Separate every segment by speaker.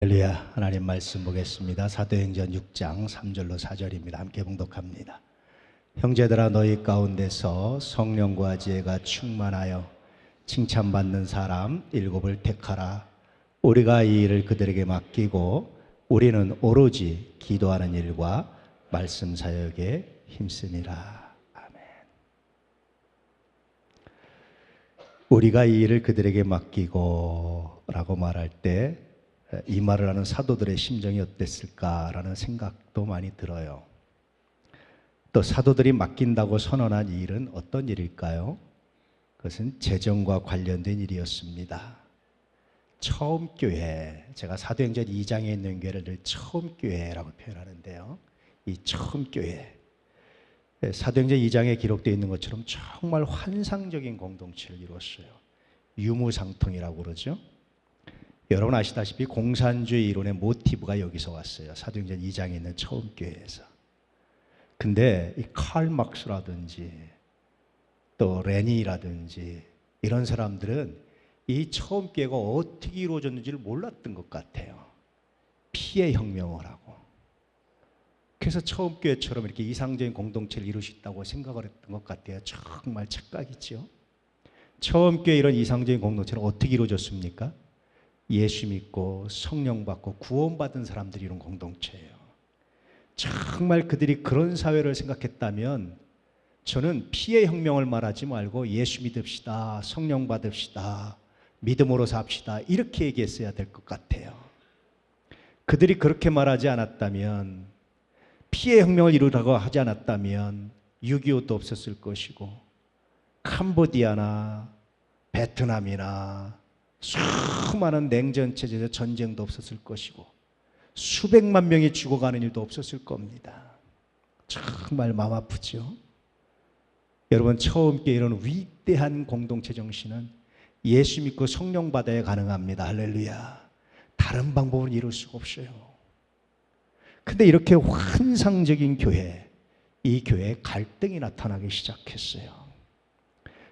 Speaker 1: 할렐루야. 하나님 말씀 보겠습니다. 사도행전 6장 3절로 4절입니다. 함께 봉독합니다. 형제들아, 너희 가운데서 성령과 지혜가 충만하여 칭찬받는 사람 7을 택하라. 우리가 이 일을 그들에게 맡기고 우리는 오로지 기도하는 일과 말씀 사역에 힘쓰니라. 아멘. 우리가 이 일을 그들에게 맡기고 라고 말할 때 이 말을 하는 사도들의 심정이 어땠을까라는 생각도 많이 들어요. 또 사도들이 맡긴다고 선언한 이 일은 어떤 일일까요? 그것은 재정과 관련된 일이었습니다. 처음 교회, 제가 사도행전 2장에 있는 교회를 늘 처음 교회라고 표현하는데요. 이 처음 교회, 사도행전 2장에 기록되어 있는 것처럼 정말 환상적인 공동체를 이루었어요. 유무상통이라고 그러죠. 여러분 아시다시피 공산주의 이론의 모티브가 여기서 왔어요. 사도행전 2장에 있는 처음 교회에서. 근데 이 칼 막스라든지 또 레닌이라든지 이런 사람들은 이 처음 교회가 어떻게 이루어졌는지를 몰랐던 것 같아요. 피해 혁명을 하고. 그래서 처음 교회처럼 이렇게 이상적인 공동체를 이룰 수 있다고 생각을 했던 것 같아요. 정말 착각이죠. 처음 교회 이런 이상적인 공동체는 어떻게 이루어졌습니까? 예수 믿고 성령 받고 구원받은 사람들이 이룬 공동체예요. 정말 그들이 그런 사회를 생각했다면 저는 피해 혁명을 말하지 말고 예수 믿읍시다, 성령 받읍시다, 믿음으로 삽시다 이렇게 얘기했어야 될 것 같아요. 그들이 그렇게 말하지 않았다면, 피해 혁명을 이루라고 하지 않았다면 6.25도 없었을 것이고 캄보디아나 베트남이나 수많은 냉전체제에서 전쟁도 없었을 것이고 수백만 명이 죽어가는 일도 없었을 겁니다. 정말 마음 아프죠. 여러분, 처음 게 이런 위대한 공동체 정신은 예수 믿고 성령 받아야 가능합니다. 할렐루야. 다른 방법은 이룰 수가 없어요. 근데 이렇게 환상적인 교회, 이 교회에 갈등이 나타나기 시작했어요.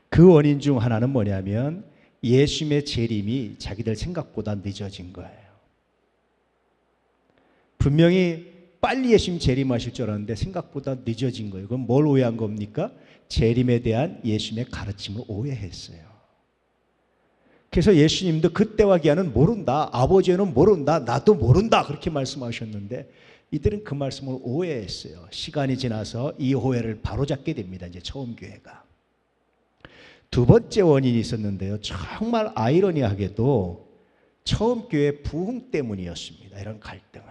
Speaker 1: 그 원인 중 하나는 뭐냐면 예수님의 재림이 자기들 생각보다 늦어진 거예요. 분명히 빨리 예수님 재림하실 줄 알았는데 생각보다 늦어진 거예요. 그럼 뭘 오해한 겁니까? 재림에 대한 예수님의 가르침을 오해했어요. 그래서 예수님도 그때와 기한은 모른다, 아버지는 모른다, 나도 모른다 그렇게 말씀하셨는데 이들은 그 말씀을 오해했어요. 시간이 지나서 이 오해를 바로잡게 됩니다. 이제 처음 교회가. 두 번째 원인이 있었는데요. 정말 아이러니하게도 처음 교회 부흥 때문이었습니다. 이런 갈등은.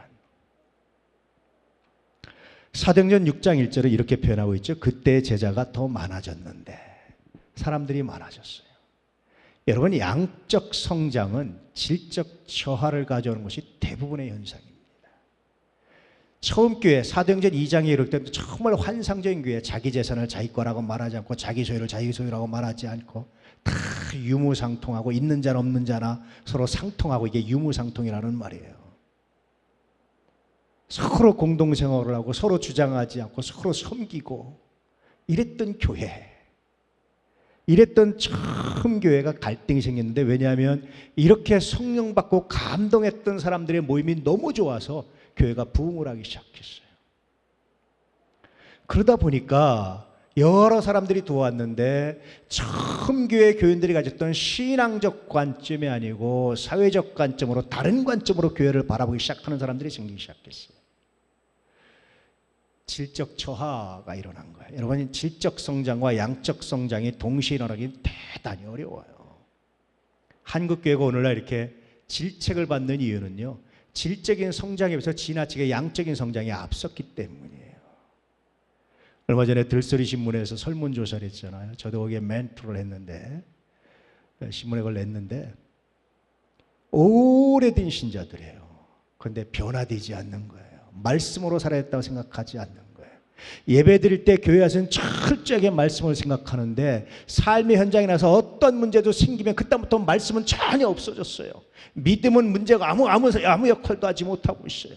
Speaker 1: 사도행전 6장 1절을 이렇게 표현하고 있죠. 그때 제자가 더 많아졌는데, 사람들이 많아졌어요. 여러분, 양적 성장은 질적 저하를 가져오는 것이 대부분의 현상입니다. 처음 교회, 사도행전 2장에 이럴 때도 정말 환상적인 교회, 자기 재산을 자기 거라고 말하지 않고 자기 소유를 자기 소유라고 말하지 않고 다 유무상통하고 있는 자나 없는 자나 서로 상통하고, 이게 유무상통이라는 말이에요. 서로 공동생활을 하고 서로 주장하지 않고 서로 섬기고 이랬던 교회, 이랬던 처음 교회가 갈등이 생겼는데, 왜냐하면 이렇게 성령 받고 감동했던 사람들의 모임이 너무 좋아서 교회가 부흥을 하기 시작했어요. 그러다 보니까 여러 사람들이 도왔는데 처음 교회 교인들이 가졌던 신앙적 관점이 아니고 사회적 관점으로, 다른 관점으로 교회를 바라보기 시작하는 사람들이 생기기 시작했어요. 질적 저하가 일어난 거예요. 여러분, 질적 성장과 양적 성장이 동시에 일어나기 대단히 어려워요. 한국 교회가 오늘날 이렇게 질책을 받는 이유는요, 질적인 성장에 비해서 지나치게 양적인 성장이 앞섰기 때문이에요. 얼마 전에 들소리 신문에서 설문조사를 했잖아요. 저도 거기에 멘토를 했는데, 신문에 그걸 냈는데 오래된 신자들이에요. 그런데 변화되지 않는 거예요. 말씀으로 살아야 했다고 생각하지 않는 거예요. 예배 드릴 때 교회 와서는 철저하게 말씀을 생각하는데 삶의 현장에 나서 어떤 문제도 생기면 그때부터 말씀은 전혀 없어졌어요. 믿음은 문제가 아무 역할도 하지 못하고 있어요.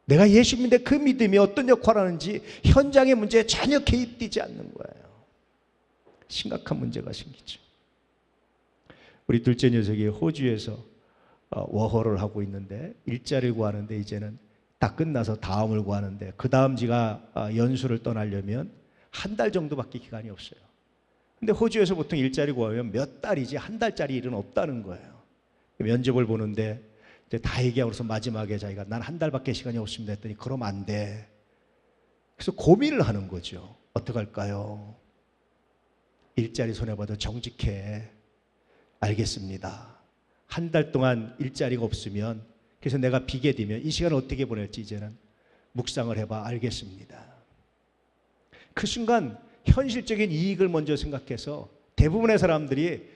Speaker 1: 내가 예수 믿는데 그 믿음이 어떤 역할을 하는지 현장의 문제에 전혀 개입되지 않는 거예요. 심각한 문제가 생기죠. 우리 둘째 녀석이 호주에서 워홀을 하고 있는데 일자리를 구하는데 이제는 다 끝나서 다음을 구하는데 그 다음 지가 연수를 떠나려면 한 달 정도밖에 기간이 없어요. 근데 호주에서 보통 일자리 구하면 몇 달이지 한 달짜리 일은 없다는 거예요. 면접을 보는데 이제 다 얘기하고서 마지막에 자기가 난 한 달밖에 시간이 없습니다 했더니 그럼 안 돼. 그래서 고민을 하는 거죠. 어떡할까요? 일자리 손해봐도 정직해. 알겠습니다. 한 달 동안 일자리가 없으면 그래서 내가 비게 되면 이 시간을 어떻게 보낼지 이제는 묵상을 해봐. 알겠습니다. 그 순간 현실적인 이익을 먼저 생각해서 대부분의 사람들이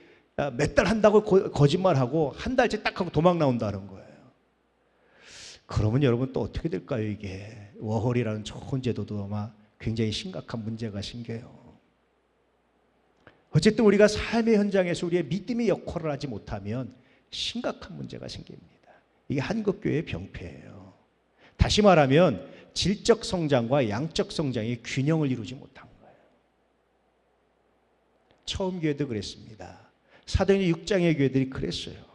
Speaker 1: 몇 달 한다고 거짓말하고 한 달째 딱 하고 도망 나온다는 거예요. 그러면 여러분 또 어떻게 될까요? 이게 워홀이라는 좋은 제도도 아마 굉장히 심각한 문제가 생겨요. 어쨌든 우리가 삶의 현장에서 우리의 믿음의 역할을 하지 못하면 심각한 문제가 생깁니다. 이게 한국교회의 병폐예요. 다시 말하면 질적 성장과 양적 성장의 균형을 이루지 못한 거예요. 처음 교회도 그랬습니다. 사도행전 6장의 교회들이 그랬어요.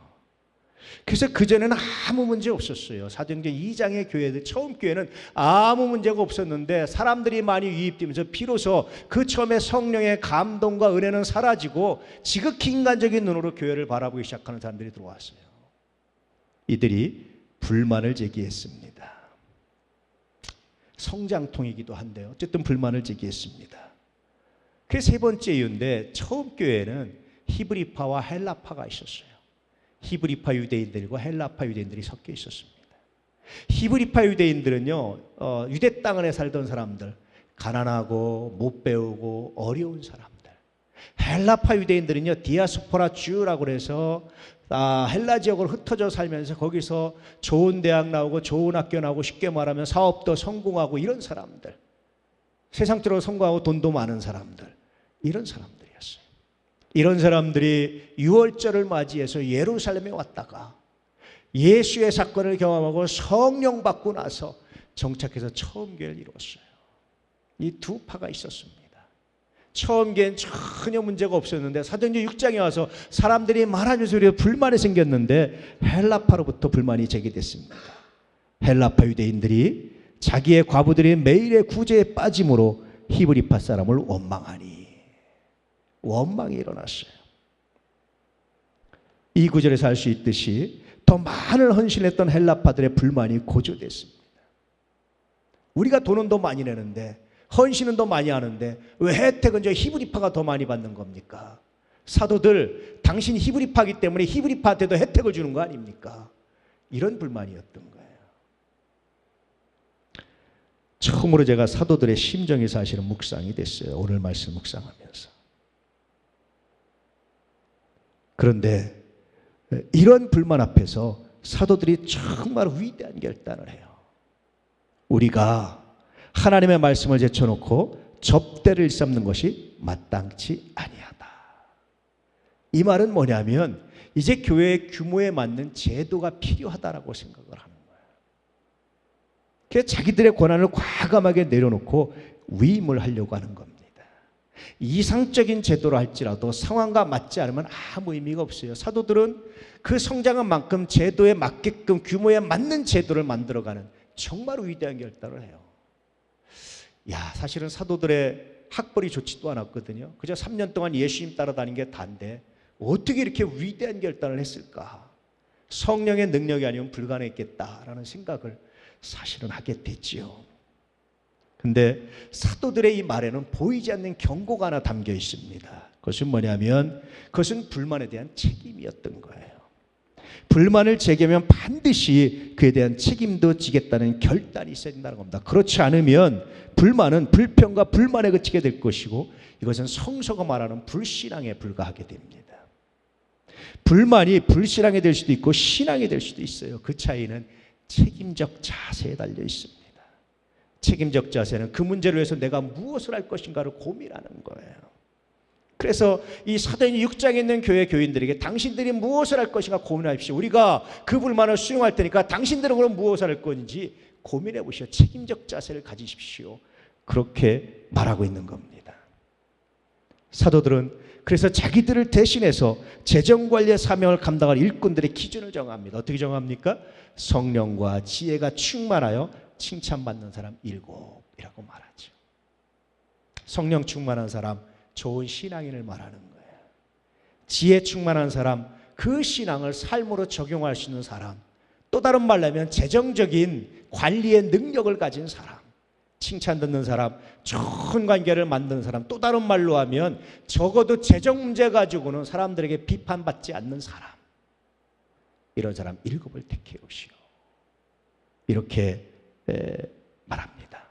Speaker 1: 그래서 그전에는 아무 문제 없었어요. 사도행전 2장의 교회들, 처음 교회는 아무 문제가 없었는데 사람들이 많이 유입되면서 비로소 그 처음에 성령의 감동과 은혜는 사라지고 지극히 인간적인 눈으로 교회를 바라보기 시작하는 사람들이 들어왔어요. 이들이 불만을 제기했습니다. 성장통이기도 한데요. 어쨌든 불만을 제기했습니다. 그게 세 번째 이유인데 처음 교회는 히브리파와 헬라파가 있었어요. 히브리파 유대인들과 헬라파 유대인들이 섞여 있었습니다. 히브리파 유대인들은요, 유대 땅 안에 살던 사람들, 가난하고 못 배우고 어려운 사람들. 헬라파 유대인들은요, 디아스포라 주라고 해서 헬라 지역으로 흩어져 살면서 거기서 좋은 대학 나오고 좋은 학교 나오고 쉽게 말하면 사업도 성공하고 이런 사람들, 세상적으로 성공하고 돈도 많은 사람들, 이런 사람들이었어요. 이런 사람들이 유월절을 맞이해서 예루살렘에 왔다가 예수의 사건을 경험하고 성령 받고 나서 정착해서 처음 교회를 이루었어요. 이 두 파가 있었습니다. 처음 교회는 전혀 문제가 없었는데 사도행전 6장에 와서 사람들이 말하는 소리에 불만이 생겼는데 헬라파로부터 불만이 제기됐습니다. 헬라파 유대인들이 자기의 과부들이 매일의 구제에 빠짐으로 히브리파 사람을 원망하니 원망이 일어났어요. 이 구절에서 알 수 있듯이 더 많은 헌신했던 헬라파들의 불만이 고조됐습니다. 우리가 돈은 더 많이 내는데 헌신은 더 많이 하는데 왜 혜택은 저 히브리파가 더 많이 받는 겁니까? 사도들, 당신 히브리파이기 때문에 히브리파한테도 혜택을 주는 거 아닙니까? 이런 불만이었던 거예요. 처음으로 제가 사도들의 심정이 사실은 묵상이 됐어요. 오늘 말씀 묵상하면서. 그런데 이런 불만 앞에서 사도들이 정말 위대한 결단을 해요. 우리가 하나님의 말씀을 제쳐놓고 접대를 일삼는 것이 마땅치 아니하다. 이 말은 뭐냐면 이제 교회의 규모에 맞는 제도가 필요하다라고 생각을 하는 거예요. 그래서 자기들의 권한을 과감하게 내려놓고 위임을 하려고 하는 겁니다. 이상적인 제도로 할지라도 상황과 맞지 않으면 아무 의미가 없어요. 사도들은 그 성장한 만큼 제도에 맞게끔 규모에 맞는 제도를 만들어가는 정말 위대한 결단을 해요. 사실은 사도들의 학벌이 좋지도 않았거든요. 그저 3년 동안 예수님 따라다닌 게 다인데 어떻게 이렇게 위대한 결단을 했을까? 성령의 능력이 아니면 불가능했겠다라는 생각을 사실은 하게 됐지요. 근데 사도들의 이 말에는 보이지 않는 경고가 하나 담겨 있습니다. 그것은 뭐냐면 그것은 불만에 대한 책임이었던 거예요. 불만을 제기하면 반드시 그에 대한 책임도 지겠다는 결단이 있어야 된다는 겁니다. 그렇지 않으면 불만은 불평과 불만에 그치게 될 것이고 이것은 성서가 말하는 불신앙에 불과하게 됩니다. 불만이 불신앙이 될 수도 있고 신앙이 될 수도 있어요. 그 차이는 책임적 자세에 달려 있습니다. 책임적 자세는 그 문제를 위해서 내가 무엇을 할 것인가를 고민하는 거예요. 그래서 이 사도행전 6장에 있는 교회 교인들에게 당신들이 무엇을 할 것인가 고민하십시오. 우리가 그 불만을 수용할 테니까 당신들은 그럼 무엇을 할 건지 고민해 보시오. 책임적 자세를 가지십시오. 그렇게 말하고 있는 겁니다. 사도들은 그래서 자기들을 대신해서 재정관리의 사명을 감당할 일꾼들의 기준을 정합니다. 어떻게 정합니까? 성령과 지혜가 충만하여 칭찬받는 사람 7이라고 말하죠. 성령 충만한 사람, 좋은 신앙인을 말하는 거예요. 지혜 충만한 사람, 그 신앙을 삶으로 적용할 수 있는 사람, 또 다른 말로 하면 재정적인 관리의 능력을 가진 사람, 칭찬 듣는 사람, 좋은 관계를 만드는 사람, 또 다른 말로 하면 적어도 재정 문제 가지고는 사람들에게 비판받지 않는 사람, 이런 사람 7을 택해오시오, 이렇게 말합니다.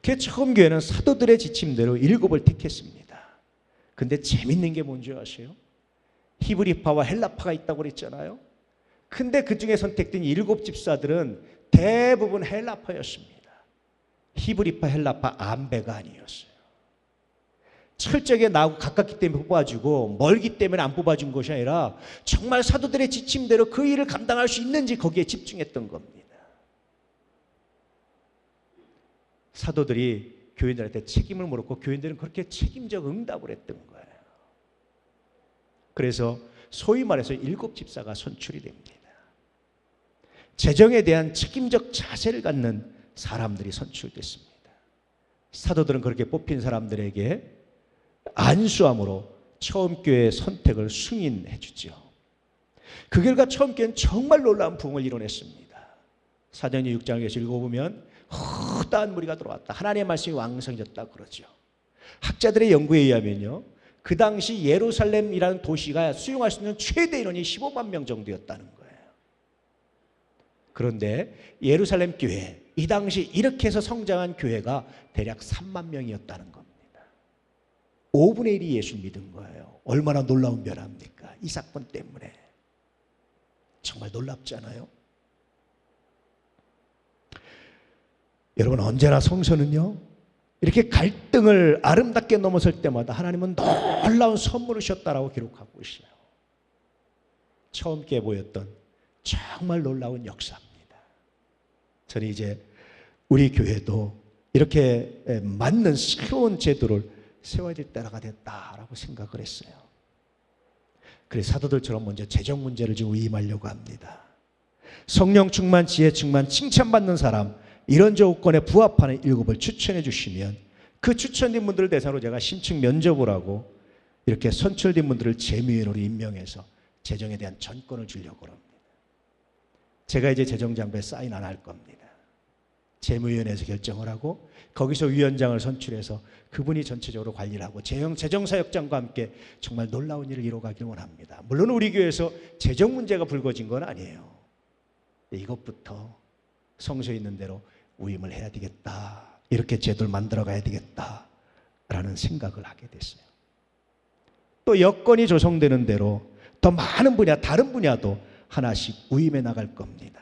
Speaker 1: 그 처음 교회는 사도들의 지침대로 7을 택했습니다. 근데 재밌는 게 뭔지 아세요? 히브리파와 헬라파가 있다고 그랬잖아요. 근데 그 중에 선택된 7 집사들은 대부분 헬라파였습니다. 히브리파, 헬라파, 암배가 아니었어요. 철저하게 나하고 가깝기 때문에 뽑아주고 멀기 때문에 안 뽑아준 것이 아니라 정말 사도들의 지침대로 그 일을 감당할 수 있는지 거기에 집중했던 겁니다. 사도들이 교인들한테 책임을 물었고 교인들은 그렇게 책임적 응답을 했던 거예요. 그래서 소위 말해서 7 집사가 선출이 됩니다. 재정에 대한 책임적 자세를 갖는 사람들이 선출됐습니다. 사도들은 그렇게 뽑힌 사람들에게 안수함으로 처음 교회의 선택을 승인해 주죠. 그 결과 처음 교회는 정말 놀라운 부흥을 이뤄냈습니다. 사도행전 6장에서 읽어보면 허다한 무리가 들어왔다, 하나님의 말씀이 왕성해졌다 그러죠. 학자들의 연구에 의하면요, 그 당시 예루살렘이라는 도시가 수용할 수 있는 최대 인원이 15만 명 정도였다는 거예요. 그런데 예루살렘 교회, 이 당시 이렇게 해서 성장한 교회가 대략 3만 명이었다는 겁니다. 5분의 1이 예수를 믿은 거예요. 얼마나 놀라운 변화입니까? 이 사건 때문에. 정말 놀랍지 않아요? 여러분, 언제나 성서는요, 이렇게 갈등을 아름답게 넘어설 때마다 하나님은 놀라운 선물을 주셨다라고 기록하고 있어요. 처음 교회 보였던 정말 놀라운 역사입니다. 저는 이제 우리 교회도 이렇게 맞는 새로운 제도를 세워야 될 때가 됐다라고 생각을 했어요. 그래서 사도들처럼 먼저 재정 문제를 좀 위임하려고 합니다. 성령 충만, 지혜 충만, 칭찬받는 사람, 이런 조건에 부합하는 7을 추천해 주시면 그 추천된 분들을 대상으로 제가 심층 면접을 하고 이렇게 선출된 분들을 재미위원으로 임명해서 재정에 대한 전권을 주려고 합니다. 제가 이제 재정장부에 사인 안 할 겁니다. 재무위원회에서 결정을 하고 거기서 위원장을 선출해서 그분이 전체적으로 관리를 하고 재정사역장과 함께 정말 놀라운 일을 이뤄가기를 원합니다. 물론 우리 교회에서 재정 문제가 불거진 건 아니에요. 이것부터 성서에 있는 대로 위임을 해야 되겠다, 이렇게 제도를 만들어 가야 되겠다라는 생각을 하게 됐어요. 또 여건이 조성되는 대로 더 많은 분야, 다른 분야도 하나씩 위임해 나갈 겁니다.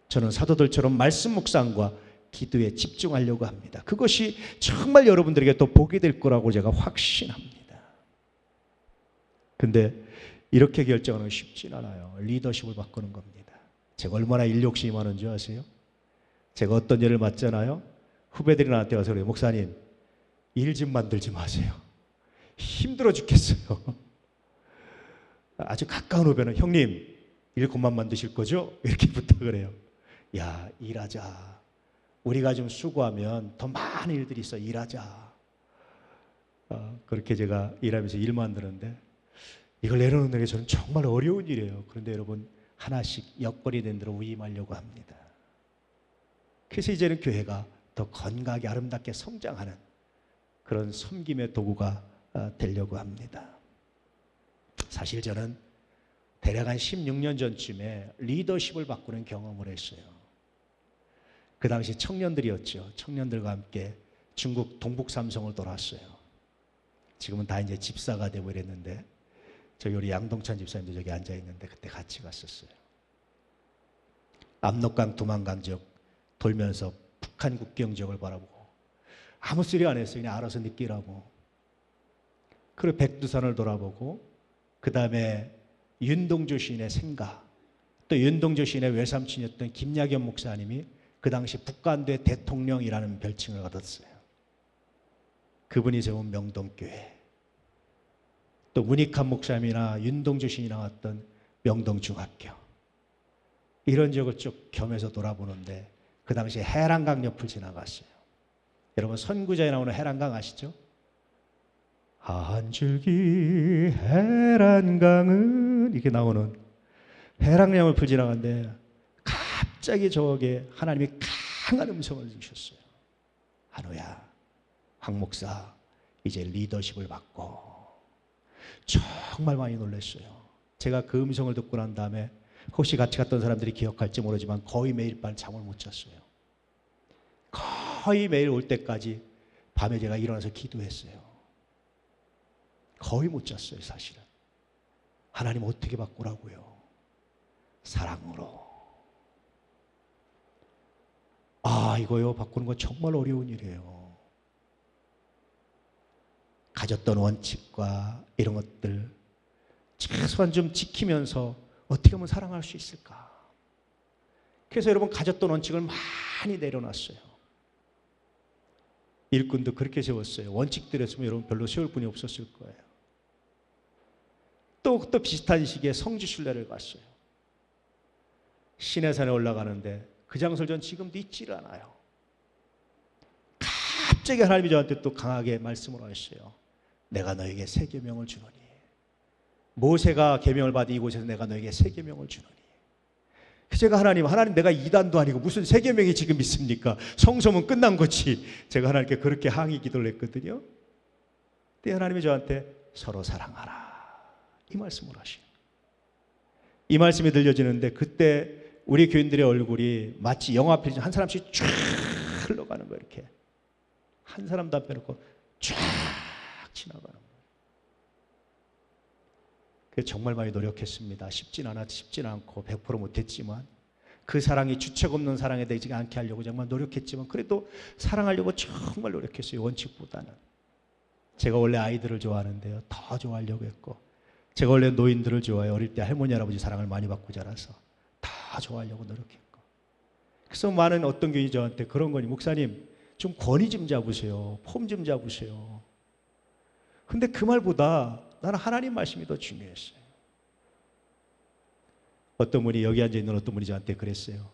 Speaker 1: 저는 사도들처럼 말씀 묵상과 기도에 집중하려고 합니다. 그것이 정말 여러분들에게 또 복이 될 거라고 제가 확신합니다. 근데 이렇게 결정하는 건 쉽진 않아요. 리더십을 바꾸는 겁니다. 제가 얼마나 일 욕심이 많은지 아세요? 제가 어떤 일을 맡잖아요. 후배들이 나한테 와서 그래요. 목사님, 일 좀 만들지 마세요. 힘들어 죽겠어요. 아주 가까운 후배는 형님, 일 그만 만드실 거죠? 이렇게 부탁을 해요. 야, 일하자. 우리가 좀 수고하면 더 많은 일들이 있어. 일하자. 그렇게 제가 일하면서 일 만드는데 이걸 내려놓는 게 저는 정말 어려운 일이에요. 그런데 여러분, 하나씩 여건이 된 대로 위임하려고 합니다. 그래서 이제는 교회가 더 건강하게 아름답게 성장하는 그런 섬김의 도구가 되려고 합니다. 사실 저는 대략 한 16년 전쯤에 리더십을 바꾸는 경험을 했어요. 그 당시 청년들이었죠. 청년들과 함께 중국 동북 삼성을 돌았어요. 지금은 다 이제 집사가 되고 이랬는데 저기 우리 양동찬 집사님도 저기 앉아 있는데 그때 같이 갔었어요. 압록강, 두만강 지역 돌면서 북한 국경 지역을 바라보고 아무 소리 안 했어요. 그냥 알아서 느끼라고. 그리고 백두산을 돌아보고 그 다음에 윤동주 시인의 생가, 또 윤동주 시인의 외삼촌이었던 김야겸 목사님이 그 당시 북한대 대통령이라는 별칭을 얻었어요. 그분이 세운 명동교회, 또 문익환 목사님이나 윤동주 신이 나왔던 명동중학교, 이런 지역을 쭉 겸해서 돌아보는데 그 당시에 해란강 옆을 지나갔어요. 여러분 선구자에 나오는 해란강 아시죠? 한 줄기 해란강은 이렇게 나오는 해란강 옆을 지나갔는데 갑자기 저에게 하나님이 강한 음성을 주셨어요. 한우야, 황 목사 이제 리더십을 받고. 정말 많이 놀랐어요. 제가 그 음성을 듣고 난 다음에 혹시 같이 갔던 사람들이 기억할지 모르지만 거의 매일 밤 잠을 못 잤어요. 거의 매일 올 때까지 밤에 제가 일어나서 기도했어요. 거의 못 잤어요. 사실은. 하나님 어떻게 바꾸라고요? 사랑으로. 이거요, 바꾸는 건 정말 어려운 일이에요. 가졌던 원칙과 이런 것들 최소한 좀 지키면서 어떻게 하면 사랑할 수 있을까? 그래서 여러분 가졌던 원칙을 많이 내려놨어요. 일꾼도 그렇게 세웠어요. 원칙들이었으면 여러분 별로 세울 분이 없었을 거예요. 또 비슷한 시기에 성지순례를 갔어요. 시내산에 올라가는데 그 장소를 전 지금도 잊지를 않아요. 갑자기 하나님이 저한테 또 강하게 말씀을 하셨어요. 내가 너에게 새 계명을 주노니. 모세가 계명을 받은 이곳에서 내가 너에게 새 계명을 주노니. 제가 하나님 내가 이단도 아니고 무슨 새 계명이 지금 있습니까? 성소문 끝난 거지. 제가 하나님께 그렇게 항의 기도를 했거든요. 그때 하나님이 저한테 서로 사랑하라 이 말씀을 하시요. 이 말씀이 들려지는데 그때 우리 교인들의 얼굴이 마치 영화 필름 한 사람씩 쫙 흘러가는 거예요. 이렇게 한 사람도 안 빼놓고 쫙 지나가는 거예요. 그래서 정말 많이 노력했습니다. 쉽진 않고 100% 못했지만 그 사랑이 주책 없는 사랑에 되지 않게 하려고 정말 노력했지만 그래도 사랑하려고 정말 노력했어요. 원칙보다는. 제가 원래 아이들을 좋아하는데요. 더 좋아하려고 했고, 제가 원래 노인들을 좋아해요. 어릴 때 할머니 할아버지 사랑을 많이 받고 자라서 다 좋아하려고 노력했고. 그래서 많은 어떤 교인이 저한테 그런 거니, 목사님 좀 권위 좀 잡으세요. 폼 좀 잡으세요. 근데 그 말보다 나는 하나님 말씀이 더 중요했어요. 어떤 분이, 여기 앉아있는 어떤 분이 저한테 그랬어요.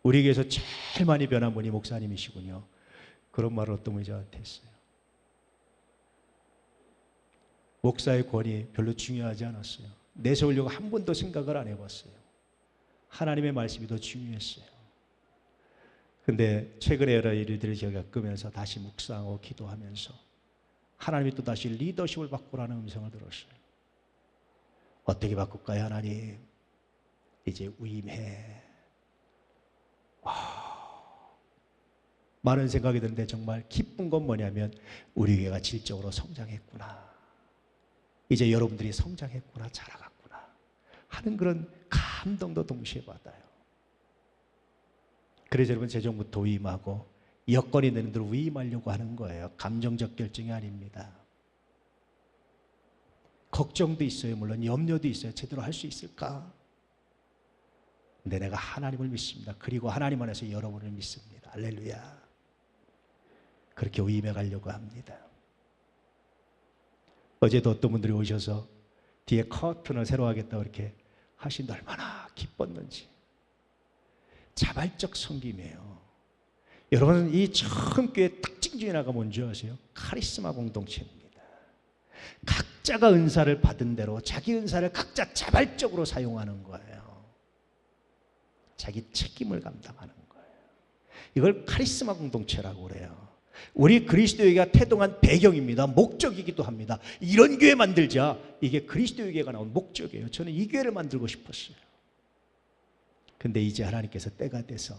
Speaker 1: 우리 교회에서 제일 많이 변한 분이 목사님이시군요. 그런 말을 어떤 분이 저한테 했어요. 목사의 권위 별로 중요하지 않았어요. 내세우려고 한 번도 생각을 안 해봤어요. 하나님의 말씀이 더 중요했어요. 근데 최근에 여러 일들을 제가 겪으면서 다시 묵상하고 기도하면서 하나님이 또 다시 리더십을 바꾸라는 음성을 들었어요. 어떻게 바꿀까요, 하나님? 이제 위임해. 많은 생각이 드는데 정말 기쁜 건 뭐냐면 우리 교회가 질적으로 성장했구나. 이제 여러분들이 성장했구나, 자라갔구나 하는 그런 감동도 동시에 받아요. 그래서 여러분 재정부터 위임하고 여건이 되는 대로 위임하려고 하는 거예요. 감정적 결정이 아닙니다. 걱정도 있어요. 물론 염려도 있어요. 제대로 할 수 있을까? 근데 내가 하나님을 믿습니다. 그리고 하나님 안에서 여러분을 믿습니다. 할렐루야. 그렇게 위임해 가려고 합니다. 어제도 어떤 분들이 오셔서 뒤에 커튼을 새로 하겠다고 이렇게 하시는데 얼마나 기뻤는지. 자발적 섬김이에요. 여러분, 이 처음 교회 특징 중에 하나가 뭔지 아세요? 카리스마 공동체입니다. 각자가 은사를 받은 대로 자기 은사를 각자 자발적으로 사용하는 거예요. 자기 책임을 감당하는 거예요. 이걸 카리스마 공동체라고 그래요. 우리 그리스도교회가 태동한 배경입니다. 목적이기도 합니다. 이런 교회 만들자. 이게 그리스도교회가 나온 목적이에요. 저는 이 교회를 만들고 싶었어요. 근데 이제 하나님께서 때가 돼서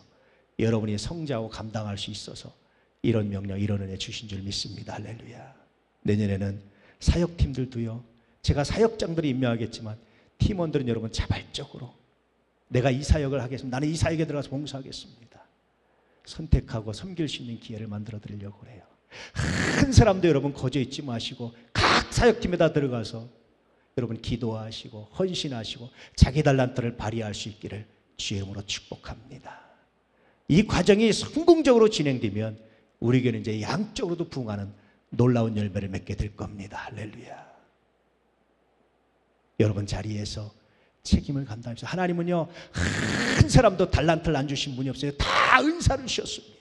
Speaker 1: 여러분이 성장하고 감당할 수 있어서 이런 명령, 이런 은혜 주신 줄 믿습니다. 할렐루야. 내년에는 사역팀들도요. 제가 사역장들을 임명하겠지만 팀원들은 여러분 자발적으로 내가 이 사역을 하겠습니다. 나는 이 사역에 들어가서 봉사하겠습니다. 선택하고 섬길 수 있는 기회를 만들어 드리려고 해요. 한 사람도 여러분 거저 있지 마시고 각 사역팀에다 들어가서 여러분 기도하시고 헌신하시고 자기 달란트를 발휘할 수 있기를 주의 이름으로 축복합니다. 이 과정이 성공적으로 진행되면 우리 교회는 이제 양쪽으로도 부응하는 놀라운 열매를 맺게 될 겁니다. 할렐루야. 여러분 자리에서 책임을 감당하십시오. 하나님은요, 한 사람도 달란트를 안 주신 분이 없어요. 다 은사를 주셨습니다.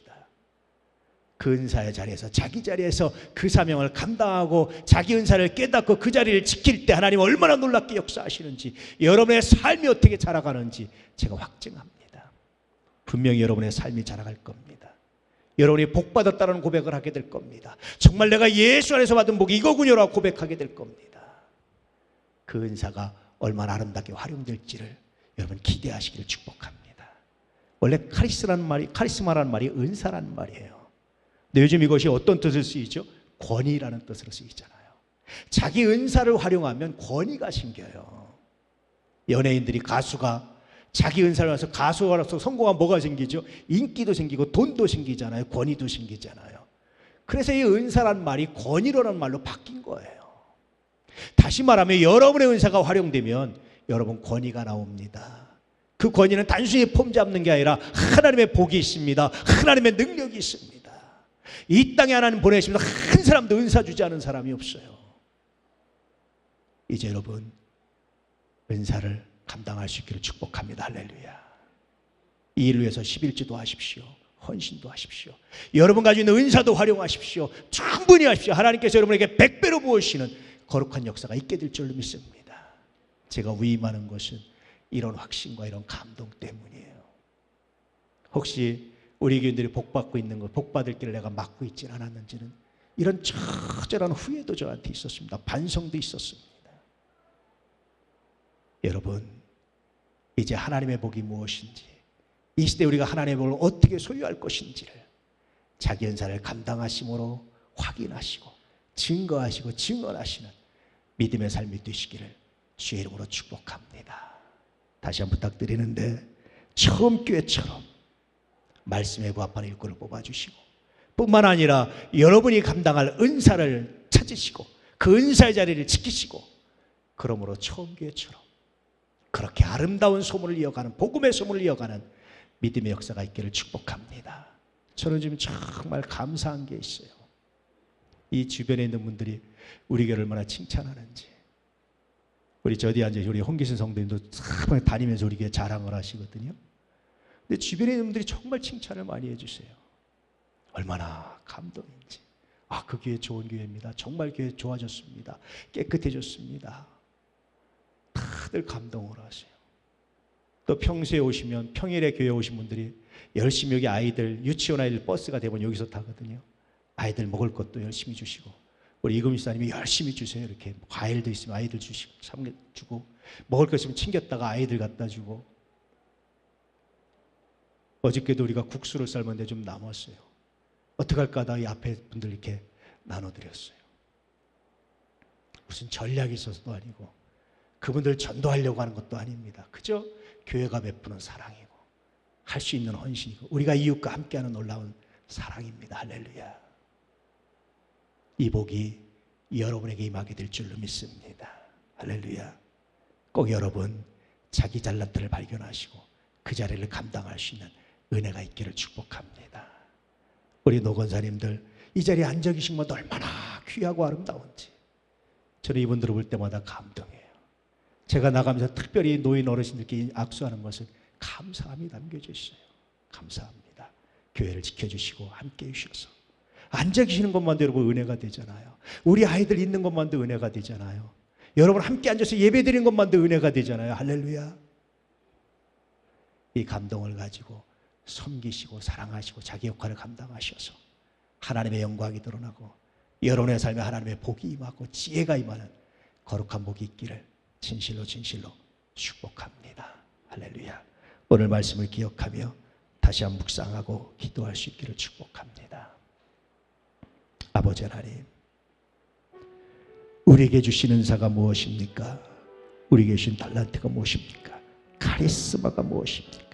Speaker 1: 그 은사의 자리에서, 자기 자리에서 그 사명을 감당하고 자기 은사를 깨닫고 그 자리를 지킬 때 하나님 얼마나 놀랍게 역사하시는지, 여러분의 삶이 어떻게 자라가는지 제가 확증합니다. 분명히 여러분의 삶이 자라갈 겁니다. 여러분이 복받았다는 고백을 하게 될 겁니다. 정말 내가 예수 안에서 받은 복이 이거군요라고 고백하게 될 겁니다. 그 은사가 얼마나 아름답게 활용될지를 여러분 기대하시기를 축복합니다. 원래 카리스마라는 말이 은사라는 말이에요. 근데 요즘 이것이 어떤 뜻으로 쓰이죠? 권위라는 뜻으로 쓰이잖아요. 자기 은사를 활용하면 권위가 생겨요. 연예인들이, 가수가 자기 은사를 해서 가수로서 성공하면 뭐가 생기죠? 인기도 생기고 돈도 생기잖아요. 권위도 생기잖아요. 그래서 이 은사란 말이 권위라는 말로 바뀐 거예요. 다시 말하면 여러분의 은사가 활용되면 여러분 권위가 나옵니다. 그 권위는 단순히 폼 잡는 게 아니라 하나님의 복이 있습니다. 하나님의 능력이 있습니다. 이 땅에 하나님 보내십니다. 한 사람도 은사 주지 않은 사람이 없어요. 이제 여러분 은사를 감당할 수 있기를 축복합니다. 할렐루야. 이 일을 위해서 11지도 하십시오. 헌신도 하십시오. 여러분 가지고 있는 은사도 활용하십시오. 충분히 하십시오. 하나님께서 여러분에게 100배로 부으시는 거룩한 역사가 있게 될 줄로 믿습니다. 제가 위임하는 것은 이런 확신과 이런 감동 때문이에요. 혹시 우리 교인들이 복받고 있는 것, 복받을 길을 내가 막고 있지 않았는지는 이런 처절한 후회도 저한테 있었습니다. 반성도 있었습니다. 여러분, 이제 하나님의 복이 무엇인지, 이 시대 우리가 하나님의 복을 어떻게 소유할 것인지를 자기 은사를 감당하심으로 확인하시고 증거하시고 증언하시는 믿음의 삶이 되시기를 주의 이름으로 축복합니다. 다시 한번 부탁드리는데, 처음 교회처럼 말씀에 부합하는 일꾼을 뽑아주시고, 뿐만 아니라 여러분이 감당할 은사를 찾으시고 그 은사의 자리를 지키시고, 그러므로 처음 교회처럼 그렇게 아름다운 소문을 이어가는, 복음의 소문을 이어가는 믿음의 역사가 있기를 축복합니다. 저는 지금 정말 감사한 게 있어요. 이 주변에 있는 분들이 우리 교회를 얼마나 칭찬하는지. 우리 저 어디 앉아 우리 홍기순 성도님도 다니면서 우리 교회 자랑을 하시거든요. 근데 주변에 있는 분들이 정말 칭찬을 많이 해주세요. 얼마나 감동인지. 아, 그 교회 좋은 교회입니다. 정말 교회 좋아졌습니다. 깨끗해졌습니다. 다들 감동을 하세요. 또 평소에 오시면, 평일에 교회 오신 분들이 열심히 여기 아이들, 유치원 아이들 버스가 대부분 여기서 타거든요. 아이들 먹을 것도 열심히 주시고, 우리 이금희 사님이 열심히 주세요. 이렇게 과일도 있으면 아이들 주시고, 주고, 먹을 것 있으면 챙겼다가 아이들 갖다 주고. 어저께도 우리가 국수를 삶았는데 좀 남았어요. 어떡할까 하다가 이 앞에 분들 이렇게 나눠드렸어요. 무슨 전략이 있어서도 아니고 그분들 전도하려고 하는 것도 아닙니다. 그저 교회가 베푸는 사랑이고 할 수 있는 헌신이고 우리가 이웃과 함께하는 놀라운 사랑입니다. 할렐루야. 이 복이 여러분에게 임하게 될 줄로 믿습니다. 할렐루야. 꼭 여러분 자기 잘난트를 발견하시고 그 자리를 감당할 수 있는 은혜가 있기를 축복합니다. 우리 노건사님들 이 자리에 앉아 계신 것도 얼마나 귀하고 아름다운지 저는 이분들을 볼 때마다 감동해요. 제가 나가면서 특별히 노인 어르신들께 악수하는 것은 감사함이 담겨져 있어요. 감사합니다. 교회를 지켜주시고 함께해 주셔서. 앉아 계시는 것만도 여러분 은혜가 되잖아요. 우리 아이들 있는 것만도 은혜가 되잖아요. 여러분 함께 앉아서 예배 드리는 것만도 은혜가 되잖아요. 할렐루야. 이 감동을 가지고 섬기시고 사랑하시고 자기 역할을 감당하셔서 하나님의 영광이 드러나고 여러분의 삶에 하나님의 복이 임하고 지혜가 임하는 거룩한 복이 있기를 진실로 축복합니다. 할렐루야. 오늘 말씀을 기억하며 다시 한번 묵상하고 기도할 수 있기를 축복합니다. 아버지 하나님, 우리에게 주신 은사가 무엇입니까? 우리에게 주신 달란트가 무엇입니까? 카리스마가 무엇입니까?